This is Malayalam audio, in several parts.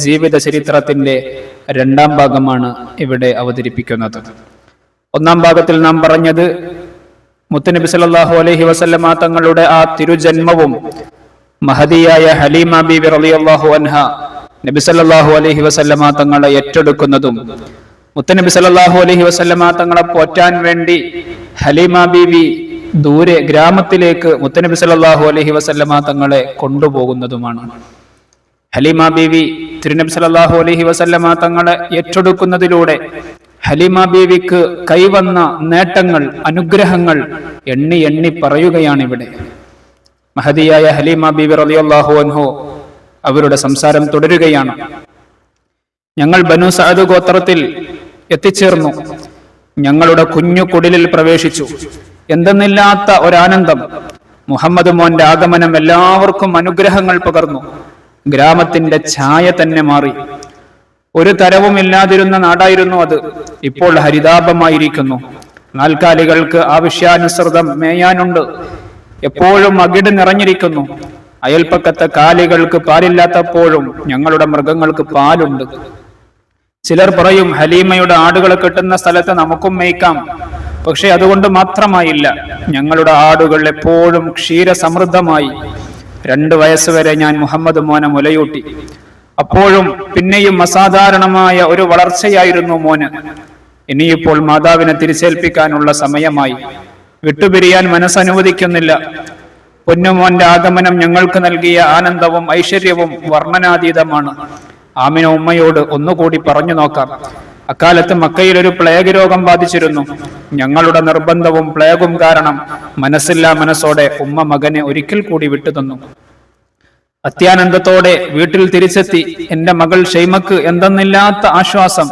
ജീവിത ചരിത്രത്തിന്റെ രണ്ടാം ഭാഗമാണ് ഇവിടെ അവതരിപ്പിക്കുന്നത്. ഒന്നാം ഭാഗത്തിൽ നാം പറഞ്ഞത് മുത്തുനബി സല്ലല്ലാഹു അലൈഹി വസല്ലമ തങ്ങളുടെ ആ തിരുജന്മവും മഹദിയായ ഹലീമ ബീവി റളിയല്ലാഹു അൻഹ നബി സല്ലല്ലാഹു അലൈഹി വസല്ലമ തങ്ങളെ ഏറ്റെടുക്കുന്നതും മുത്തുനബി സല്ലല്ലാഹു അലൈഹി വസല്ലമ തങ്ങളെ പോറ്റാൻ വേണ്ടി ഹലീമ ബീവി ദൂരെ ഗ്രാമത്തിലേക്ക് മുത്തുനബി സല്ലല്ലാഹു അലൈഹി വസല്ലമ തങ്ങളെ കൊണ്ടുപോകുന്നതുമാണ്. ഹലീമ ബീവി തിരുനബി സല്ലല്ലാഹു അലൈഹി വസല്ലമ തങ്ങളെ ഏറ്റെടുക്കുന്നതിലൂടെ ഹലീമ ബീവിക്ക് കൈവന്ന നേട്ടങ്ങൾ, അനുഗ്രഹങ്ങൾ എണ്ണി എണ്ണി പറയുകയാണ് ഇവിടെ. മഹദിയായ ഹലീമ ബീവി റളിയല്ലാഹു അൻഹു അവരുടെ സംസാരം തുടരുകയാണ്. ഞങ്ങൾ ബനു സഅദ് ഗോത്രത്തിൽ എത്തിച്ചേർന്നു. ഞങ്ങളുടെ കുഞ്ഞു കുടിലിൽ പ്രവേശിച്ചു. എന്തെന്നില്ലാത്ത ഒരാനന്ദം. മുഹമ്മദ് മോന്റെ ആഗമനം എല്ലാവർക്കും അനുഗ്രഹങ്ങൾ പകർന്നു. ഗ്രാമത്തിന്റെ ഛായ തന്നെ മാറി. ഒരു തരവും ഇല്ലാതിരുന്ന നാടായിരുന്നു അത്. ഇപ്പോൾ ഹരിതാപമായിരിക്കുന്നു. നാൽക്കാലികൾക്ക് ആവശ്യാനുസൃതം മേയാനുണ്ട്. എപ്പോഴും അകിട് നിറഞ്ഞിരിക്കുന്നു. അയൽപ്പക്കത്തെ കാലികൾക്ക് പാലില്ലാത്തപ്പോഴും ഞങ്ങളുടെ മൃഗങ്ങൾക്ക് പാലുണ്ട്. ചിലർ പറയും, ഹലീമയുടെ ആടുകളെ കെട്ടുന്ന സ്ഥലത്ത് നമുക്കും മേയ്ക്കാം. പക്ഷെ അതുകൊണ്ട് മാത്രമായില്ല. ഞങ്ങളുടെ ആടുകൾ എപ്പോഴും ക്ഷീരസമൃദ്ധമായി. 2 വയസ്സുവരെ ഞാൻ മുഹമ്മദ് മോനെ മുലയൂട്ടി. അപ്പോഴും പിന്നെയും അസാധാരണമായ ഒരു വളർച്ചയായിരുന്നു മോന്. ഇനിയിപ്പോൾ മാതാവിനെ തിരിച്ചേൽപ്പിക്കാനുള്ള സമയമായി. വിട്ടുപിരിയാൻ മനസ്സനുവദിക്കുന്നില്ല. പൊന്നുമോന്റെ ആഗമനം ഞങ്ങൾക്ക് നൽകിയ ആനന്ദവും ഐശ്വര്യവും വർണ്ണനാതീതമാണ്. ആമിന ഉമ്മയോട് ഒന്നുകൂടി പറഞ്ഞു നോക്കാം. അക്കാലത്ത് മക്കയിൽ ഒരു പ്ലേഗ് രോഗം ബാധിച്ചിരുന്നു. ഞങ്ങളുടെ നിർബന്ധവും പ്ലേഗും കാരണം മനസ്സില്ലാ മനസ്സോടെ ഉമ്മ മകനെ ഒരിക്കൽ കൂടി വിട്ടുതന്നു. അത്യാനന്ദത്തോടെ വീട്ടിൽ തിരിച്ചെത്തി. എന്റെ മകൾ ഷൈമക്ക് എന്തെന്നില്ലാത്ത ആശ്വാസം.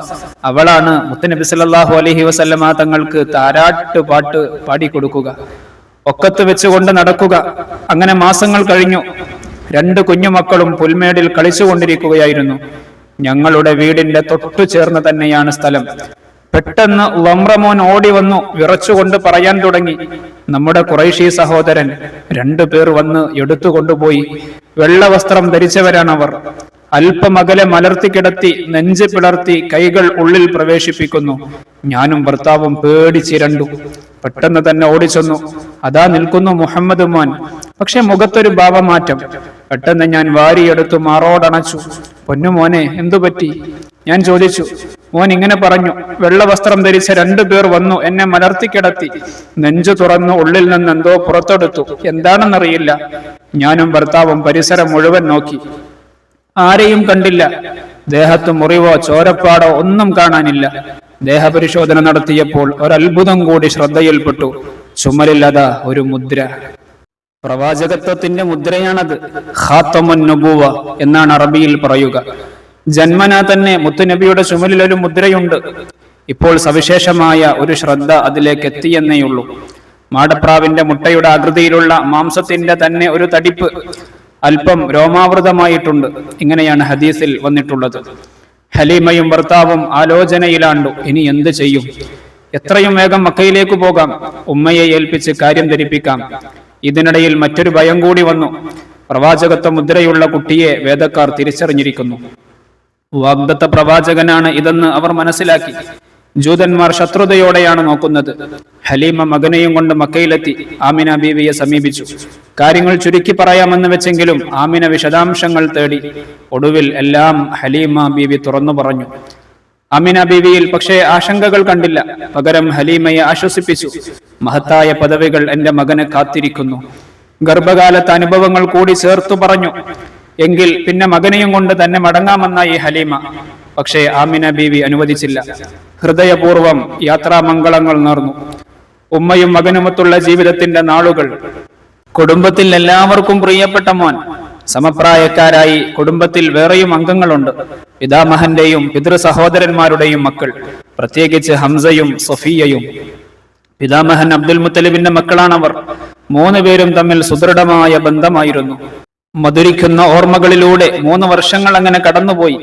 അവളാണ് മുത്തുനബി സല്ലല്ലാഹു അലൈഹി വസല്ലമ തങ്ങൾക്ക് താരാട്ട് പാട്ട് പാടിക്കൊടുക്കുക, ഒക്കത്ത് വെച്ചുകൊണ്ട് നടക്കുക. അങ്ങനെ മാസങ്ങൾ കഴിഞ്ഞു. 2 കുഞ്ഞുമക്കളും പുൽമേടിൽ കളിച്ചുകൊണ്ടിരിക്കുകയായിരുന്നു. ഞങ്ങളുടെ വീടിന്റെ തൊട്ടു ചേർന്ന് തന്നെയാണ് സ്ഥലം. പെട്ടെന്ന് വമ്രമോൻ ഓടി വന്നു വിറച്ചുകൊണ്ട് പറയാൻ തുടങ്ങി, നമ്മുടെ ഖുറൈശി സഹോദരൻ 2 പേർ വന്ന് എടുത്തുകൊണ്ടുപോയി. വെള്ളവസ്ത്രം ധരിച്ചവരാണവർ. അല്പമകലെ മലർത്തി കിടത്തി നെഞ്ച് പിളർത്തി കൈകൾ ഉള്ളിൽ പ്രവേശിപ്പിക്കുന്നു. ഞാനും ഭർത്താവും പേടിച്ചിരണ്ടു. പെട്ടെന്ന് തന്നെ ഓടിച്ചെന്നു. അതാ നിൽക്കുന്നു മുഹമ്മദ് മോൻ. പക്ഷെ മുഖത്തൊരു ഭാവമാറ്റം. പെട്ടെന്ന് ഞാൻ വാരിയെടുത്തു മാറോടണച്ചു. പൊന്നുമോനെ, എന്തുപറ്റി? ഞാൻ ചോദിച്ചു. മോൻ ഇങ്ങനെ പറഞ്ഞു, വെള്ളവസ്ത്രം ധരിച്ച 2 പേർ വന്നു, എന്നെ മലർത്തിക്കിടത്തി, നെഞ്ചു തുറന്നു ഉള്ളിൽ നിന്ന് എന്തോ പുറത്തെടുത്തു. എന്താണെന്നറിയില്ല. ഞാനും ഭർത്താവും പരിസരം മുഴുവൻ നോക്കി. ആരെയും കണ്ടില്ല. ദേഹത്ത് മുറിവോ ചോരപ്പാടോ ഒന്നും കാണാനില്ല. ദേഹപരിശോധന നടത്തിയപ്പോൾ ഒരത്ഭുതം കൂടി ശ്രദ്ധയിൽപ്പെട്ടു. ചുമലില്ലതാ ഒരു മുദ്ര. പ്രവാചകത്വത്തിന്റെ മുദ്രയാണത്. ഖാത്തമുൻ നുബുവ എന്നാണ് അറബിയിൽ പറയുക. ജന്മനാ തന്നെ മുത്തുനബിയുടെ ചുമലിൽ ഒരു മുദ്രയുണ്ട്. ഇപ്പോൾ സവിശേഷമായ ഒരു ശ്രദ്ധ അതിലേക്ക് എത്തിയെന്നേയുള്ളൂ. മാടപ്രാവിന്റെ മുട്ടയുടെ ആകൃതിയിലുള്ള മാംസത്തിന്റെ തന്നെ ഒരു തടിപ്പ് അല്പം രോമാവൃതമായിട്ടുണ്ട്. ഇങ്ങനെയാണ് ഹദീസിൽ വന്നിട്ടുള്ളത്. ഹലീമയും ഭർത്താവും ആലോചനയിലാണ്ടു. ഇനി എന്ത് ചെയ്യും? എത്രയും വേഗം മക്കയിലേക്ക് പോകാം. ഉമ്മയെ ഏൽപ്പിച്ച് കാര്യം ധരിപ്പിക്കാം. ഇതിനിടയിൽ മറ്റൊരു ഭയം കൂടി വന്നു. പ്രവാചകത്വ മുദ്രയുള്ള കുട്ടിയെ വേദക്കാർ തിരിച്ചറിഞ്ഞിരിക്കുന്നു. വാഗ്ദത്ത പ്രവാചകനാണ് ഇതെന്ന് അവർ മനസ്സിലാക്കി. ജൂതന്മാർ ശത്രുതയോടെയാണ് നോക്കുന്നത്. ഹലീമ മകനെയും കൊണ്ട് മക്കയിലെത്തി. ആമിന ബീവിയെ സമീപിച്ചു. കാര്യങ്ങൾ ചുരുക്കി പറയാമെന്ന് വെച്ചെങ്കിലും ആമിന വിശദാംശങ്ങൾ തേടി. ഒടുവിൽ എല്ലാം ഹലീമ ബീവി തുറന്നു പറഞ്ഞു. ആമിന ബീവിയിൽ പക്ഷേ ആശങ്കകൾ കണ്ടില്ല. പകരം ഹലീമയെ ആശ്വസിപ്പിച്ചു. മഹത്തായ പദവികൾ എന്റെ മകനെ കാത്തിരിക്കുന്നു. ഗർഭകാലത്തെ അനുഭവങ്ങൾ കൂടി ചേർത്തു പറഞ്ഞു. എങ്കിൽ പിന്നെ മകനെയും കൊണ്ട് തന്നെ മടങ്ങാമെന്നായി ഹലീമ. പക്ഷേ ആമിന ബീവി അനുവദിച്ചില്ല. ഹൃദയപൂർവം യാത്രാമംഗളങ്ങൾ നേർന്നു. ഉമ്മയും മകനുമൊത്തുള്ള ജീവിതത്തിന്റെ നാളുകൾ. കുടുംബത്തിൽ എല്ലാവർക്കും പ്രിയപ്പെട്ട മോൻ. സമപ്രായക്കാരായി കുടുംബത്തിൽ വേറെയും അംഗങ്ങളുണ്ട്. പിതാമഹന്റെയും പിതൃ സഹോദരന്മാരുടെയും മക്കൾ, പ്രത്യേകിച്ച് ഹംസയും സഫിയയും. പിതാമഹൻ അബ്ദുൽ മുത്തലിബിന്റെ മക്കളാണവർ. 3 പേരും തമ്മിൽ സുദൃഢമായ ബന്ധമായിരുന്നു. മധുരിക്കുന്ന ഓർമ്മകളിലൂടെ 3 വർഷങ്ങൾ അങ്ങനെ കടന്നുപോയി.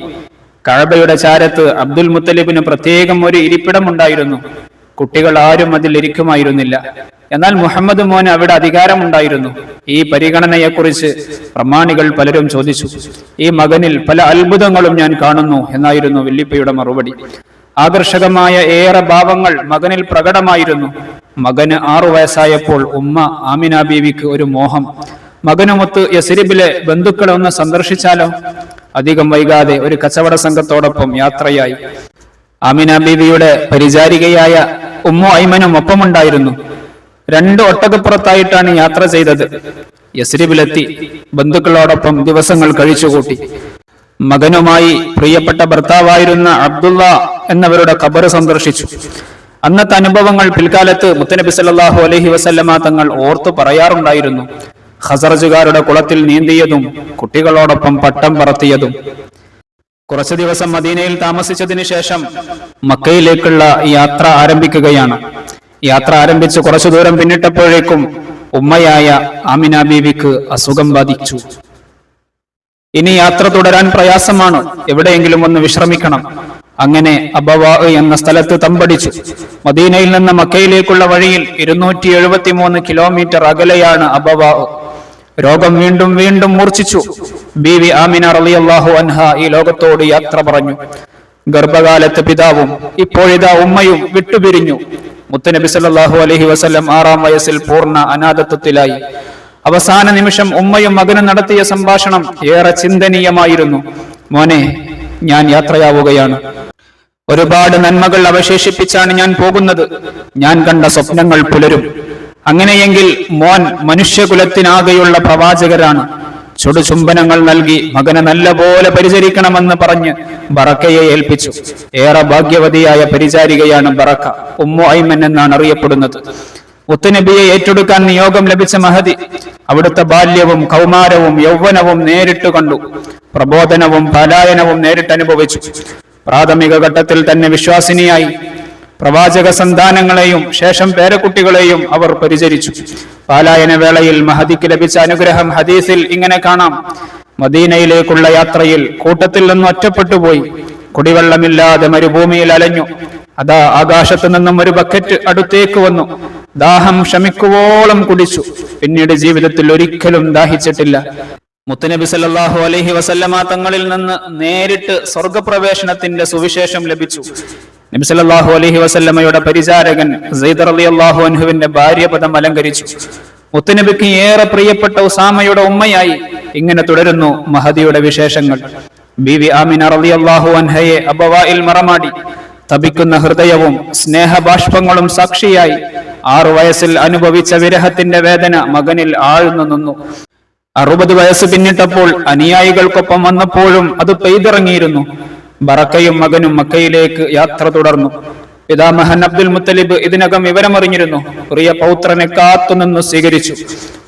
കഅബയുടെ ചാരത്ത് അബ്ദുൽ മുത്തലിബിന് പ്രത്യേകം ഒരു ഇരിപ്പിടമുണ്ടായിരുന്നു. കുട്ടികൾ ആരും അതിൽ ഇരിക്കുമായിരുന്നില്ല. എന്നാൽ മുഹമ്മദ് മോന് അവിടെ അധികാരമുണ്ടായിരുന്നു. ഈ പരിഗണനയെക്കുറിച്ച് പ്രമാണികൾ പലരും ചോദിച്ചു. ഈ മകനിൽ പല അത്ഭുതങ്ങളും ഞാൻ കാണുന്നു എന്നായിരുന്നു വല്ലിപ്പയുടെ മറുപടി. ആകർഷകമായ ഏറെ ഭാവങ്ങൾ മകനിൽ പ്രകടമായിരുന്നു. മകന് 6 വയസ്സായപ്പോൾ ഉമ്മ ആമിന ബീവിക്ക് ഒരു മോഹം, മകനുമൊത്ത് യസ്രിബിലെ ബന്ധുക്കളെ ഒന്ന് സന്ദർശിച്ചാലോ. അധികം വൈകാതെ ഒരു കച്ചവട സംഘത്തോടൊപ്പം യാത്രയായി. ആമിന ബീവിയുടെ പരിചാരികയായ ഉമ്മു ഐമനും ഒപ്പമുണ്ടായിരുന്നു. 2 ഒട്ടകപ്പുറത്തായിട്ടാണ് യാത്ര ചെയ്തത്. യസ്രിബിലെത്തി ബന്ധുക്കളോടൊപ്പം ദിവസങ്ങൾ കഴിച്ചുകൂട്ടി. മകനുമായി പ്രിയപ്പെട്ട ഭർത്താവായിരുന്ന അബ്ദുള്ള എന്നവരുടെ ഖബർ സന്ദർശിച്ചു. അന്നത്തെ അനുഭവങ്ങൾ പിൽക്കാലത്ത് മുത്തനബി സല്ലല്ലാഹു അലൈഹി വസല്ലമ തങ്ങൾ ഓർത്തു പറയാറുണ്ടായിരുന്നു. ഖസറജുകാരുടെ കുളത്തിൽ നീന്തിയതും കുട്ടികളോടൊപ്പം പട്ടം പറത്തിയതും. കുറച്ചു ദിവസം മദീനയിൽ താമസിച്ചതിന് ശേഷം മക്കയിലേക്കുള്ള യാത്ര ആരംഭിക്കുകയാണ്. യാത്ര ആരംഭിച്ച് കുറച്ചു ദൂരം പിന്നിട്ടപ്പോഴേക്കും ഉമ്മയായ ആമിന ബീവിക്ക് അസുഖം ബാധിച്ചു. ഇനി യാത്ര തുടരാൻ പ്രയാസമാണ്, എവിടെയെങ്കിലും ഒന്ന് വിശ്രമിക്കണം. അങ്ങനെ അബവാ എന്ന സ്ഥലത്ത് തമ്പടിച്ചു. മദീനയിൽ നിന്ന് മക്കയിലേക്കുള്ള വഴിയിൽ 273 കിലോമീറ്റർ അകലെയാണ് അബവാ. രോഗം വീണ്ടും വീണ്ടും മൂർച്ഛിച്ചു. ബീവി ആമിന റളിയല്ലാഹു അൻഹ ഈ ലോകത്തോട് യാത്ര പറഞ്ഞു. ഗർഭകാലത്ത് പിതാവും ഇപ്പോഴിതാ ഉമ്മയും വിട്ടുപിരിഞ്ഞു. മുത്തനബി സല്ലല്ലാഹു അലൈഹി വസല്ലം 6-ാം വയസ്സിൽ പൂർണ്ണ അനാഥത്വത്തിലായി. അവസാന നിമിഷം ഉമ്മയും മകനും നടത്തിയ സംഭാഷണം ഏറെ ചിന്തനീയമായിരുന്നു. മോനെ, ഞാൻ യാത്രയാവുകയാണ്. ഒരുപാട് നന്മകൾ അവശേഷിപ്പിച്ചാണ് ഞാൻ പോകുന്നത്. ഞാൻ കണ്ട സ്വപ്നങ്ങൾ പുലരും. അങ്ങനെയെങ്കിൽ മോൻ മനുഷ്യകുലത്തിനാകെയുള്ള പ്രവാചകരാണ്. ചുടുചുംബനങ്ങൾ നൽകി മകനെ നല്ലപോലെ പരിചരിക്കണമെന്ന് പറഞ്ഞ് ബറക്കയെ ഏൽപ്പിച്ചു. ഏറെ ഭാഗ്യവതിയായ പരിചാരികയാണ് ബറക്ക. ഉമ്മു ഐമൻ എന്നാണ് അറിയപ്പെടുന്നത്. മുത്തുനബിയെ ഏറ്റെടുക്കാൻ നിയോഗം ലഭിച്ച മഹദി അവിടുത്തെ ബാല്യവും കൗമാരവും യൗവനവും നേരിട്ട് കണ്ടു. പ്രബോധനവും പലായനവും നേരിട്ട് അനുഭവിച്ചു. പ്രാഥമിക ഘട്ടത്തിൽ തന്നെ വിശ്വാസിനിയായി. പ്രവാചക സന്താനങ്ങളെയും ശേഷം പേരക്കുട്ടികളെയും അവർ പരിചരിച്ചു. പാലായന വേളയിൽ മഹദിക്ക് ലഭിച്ച അനുഗ്രഹം ഹദീസിൽ ഇങ്ങനെ കാണാം. മദീനയിലേക്കുള്ള യാത്രയിൽ കൂട്ടത്തിൽ നിന്ന് ഒറ്റപ്പെട്ടുപോയി. കുടിവെള്ളമില്ലാതെ മരുഭൂമിയിൽ അലഞ്ഞു. അതാ ആകാശത്തു നിന്നും ഒരു ബക്കറ്റ് അടുത്തേക്ക് വന്നു. ദാഹം ശമിക്കുവോളം കുടിച്ചു. പിന്നീട് ജീവിതത്തിൽ ഒരിക്കലും ദാഹിച്ചിട്ടില്ല. മുത്തുനബി സല്ലല്ലാഹു അലൈഹി വസല്ലമ തങ്ങളിൽ നിന്ന് നേരിട്ട് സ്വർഗപ്രവേശനത്തിന്റെ സുവിശേഷം ലഭിച്ചു. നബി സല്ലല്ലാഹു അലൈഹി വസല്ലമയുടെ പരിചാരകൻ സയ്യിദ് റളിയല്ലാഹു അൻഹുവിന്റെ ഭാര്യപദം അലങ്കരിച്ചു. മുത്തുനബിക്ക് ഏറെ പ്രിയപ്പെട്ട ഉസാമയുടെ ഉമ്മയായി. ഇങ്ങനെ തുടരുന്നു മഹദിയുടെ വിശേഷങ്ങൾ. ബീവി ആമിന റളിയല്ലാഹു അൻഹയെ അബവായിൽ മറമാടി. തപിക്കുന്ന ഹൃദയവും സ്നേഹബാഷ്പങ്ങളും സാക്ഷിയായി 6 വയസ്സിൽ അനുഭവിച്ച വിരഹത്തിന്റെ വേദന മകനിൽ ആഴ്ന്നു നിന്നു. 60 വയസ്സ് പിന്നിട്ടപ്പോൾ അനുയായികൾക്കൊപ്പം വന്നപ്പോഴും അത് പെയ്തിറങ്ങിയിരുന്നു. ബറക്കയും മകനും മക്കയിലേക്ക് യാത്ര തുടർന്നു. പിതാമഹൻ അബ്ദുൽ മുത്തലിബ് ഇതിനകം വിവരമറിഞ്ഞിരുന്നു. പ്രിയ പൗത്രനെ കാത്തുനിന്നു സ്വീകരിച്ചു.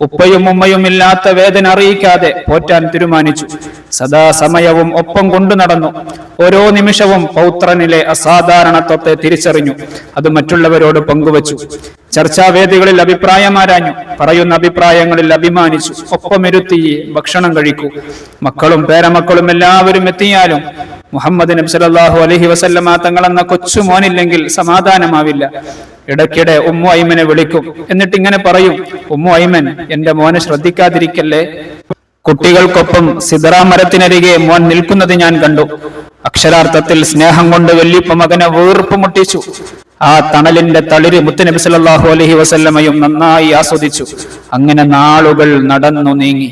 ഉപ്പയും ഉമ്മയും ഇല്ലാത്ത വേദന അറിയിക്കാതെ പോറ്റാൻ തീരുമാനിച്ചു. സദാസമയവും ഒപ്പം കൊണ്ടു നടന്നു. ഓരോ നിമിഷവും പൗത്രനിലെ അസാധാരണത്വത്തെ തിരിച്ചറിഞ്ഞു. അത് മറ്റുള്ളവരോട് പങ്കുവച്ചു. ചർച്ചാവേദികളിൽ അഭിപ്രായമാരാഞ്ഞു. പറയുന്ന അഭിപ്രായങ്ങളിൽ അഭിമാനിച്ചു. ഒപ്പമിരുത്തി ഭക്ഷണം കഴിക്കൂ. മക്കളും പേരമക്കളും എല്ലാവരും എത്തിയാലും മുഹമ്മദ് നബി സല്ലല്ലാഹു അലൈഹി വസല്ലമ തങ്ങളെന്ന കൊച്ചു മോനില്ലെങ്കിൽ സമാധാനമാവില്ല. ഇടയ്ക്കിടെ ഉമ്മു ഐമനെ വിളിക്കും. എന്നിട്ട് ഇങ്ങനെ പറയും, ഉമ്മു ഐമൻ, എന്റെ മോനെ ശ്രദ്ധിക്കാതിരിക്കല്ലേ. കുട്ടികൾക്കൊപ്പം സിദ്റാ മരത്തിനരികെ മോൻ നിൽക്കുന്നത് ഞാൻ കണ്ടു. അക്ഷരാർത്ഥത്തിൽ സ്നേഹം കൊണ്ട് വല്യപ്പ മകനെ വീർപ്പ് മുട്ടിച്ചു. ആ തണലിന്റെ തളിര് മുത്തുനബി സല്ലല്ലാഹു അലൈഹി വസല്ലമയും നന്നായി ആസ്വദിച്ചു. അങ്ങനെ നാളുകൾ നടന്നു നീങ്ങി.